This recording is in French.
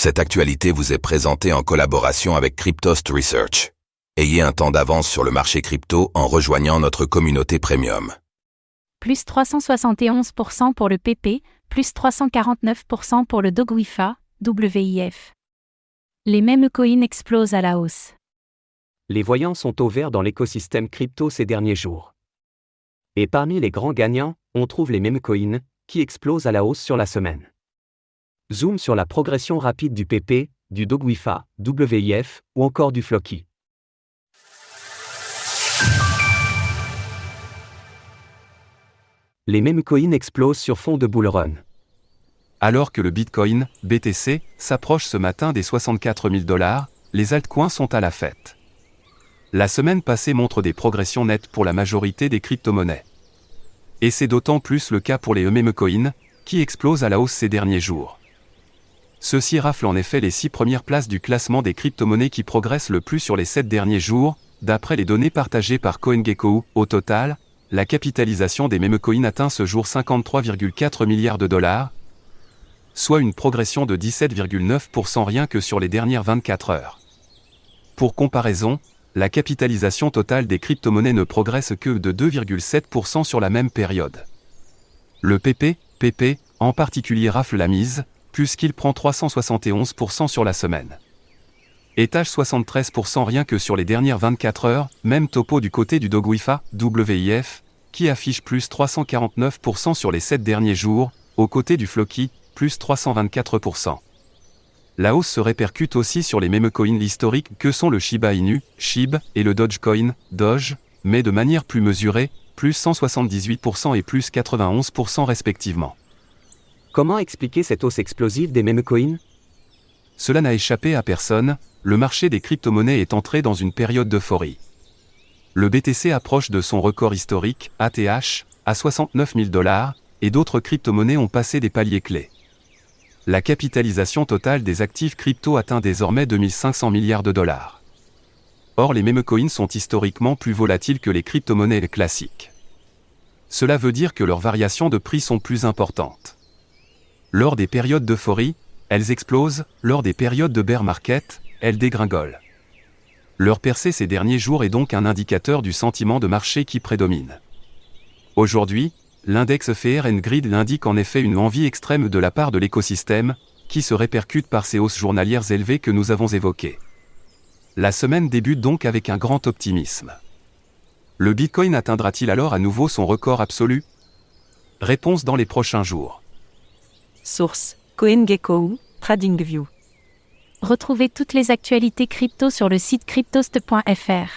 Cette actualité vous est présentée en collaboration avec Cryptost Research. Ayez un temps d'avance sur le marché crypto en rejoignant notre communauté premium. Plus 371% pour le PP, plus 349% pour le DogWiFa, WIF. Les mêmes coins explosent à la hausse. Les voyants sont au vert dans l'écosystème crypto ces derniers jours. Et parmi les grands gagnants, on trouve les mêmes coins, qui explosent à la hausse sur la semaine. Zoom sur la progression rapide du PP, du DogWiFa, WIF, ou encore du Floki. Les mêmes coins explosent sur fond de bull run. Alors que le Bitcoin, BTC, s'approche ce matin des 64 000 $, les altcoins sont à la fête. La semaine passée montre des progressions nettes pour la majorité des crypto-monnaies. Et c'est d'autant plus le cas pour les meme coins, qui explosent à la hausse ces derniers jours. Ceux-ci raflent en effet les 6 premières places du classement des crypto-monnaies qui progressent le plus sur les 7 derniers jours, d'après les données partagées par CoinGecko. Au total, la capitalisation des meme coins atteint ce jour 53,4 milliards de $, soit une progression de 17,9% rien que sur les dernières 24 heures. Pour comparaison, la capitalisation totale des crypto-monnaies ne progresse que de 2,7% sur la même période. Le PP, en particulier rafle la mise, puisqu'il prend 371% sur la semaine. Étage 73% rien que sur les dernières 24 heures, même topo du côté du DogWiFa, WIF, qui affiche plus 349% sur les 7 derniers jours, aux côtés du Floki, plus 324%. La hausse se répercute aussi sur les meme coins historiques que sont le Shiba Inu, SHIB, et le Dogecoin, Doge, mais de manière plus mesurée, plus 178% et plus 91% respectivement. Comment expliquer cette hausse explosive des meme coins ? Cela n'a échappé à personne, le marché des crypto-monnaies est entré dans une période d'euphorie. Le BTC approche de son record historique, ATH, à 69 000 $, et d'autres crypto-monnaies ont passé des paliers clés. La capitalisation totale des actifs crypto atteint désormais 2500 milliards de $. Or les meme coins sont historiquement plus volatiles que les crypto-monnaies classiques. Cela veut dire que leurs variations de prix sont plus importantes. Lors des périodes d'euphorie, elles explosent, lors des périodes de bear market, elles dégringolent. Leur percée ces derniers jours est donc un indicateur du sentiment de marché qui prédomine. Aujourd'hui, l'index Fear and Greed l'indique en effet une envie extrême de la part de l'écosystème, qui se répercute par ces hausses journalières élevées que nous avons évoquées. La semaine débute donc avec un grand optimisme. Le Bitcoin atteindra-t-il alors à nouveau son record absolu ? Réponse dans les prochains jours. Source: CoinGecko, TradingView. Retrouvez toutes les actualités crypto sur le site cryptost.fr.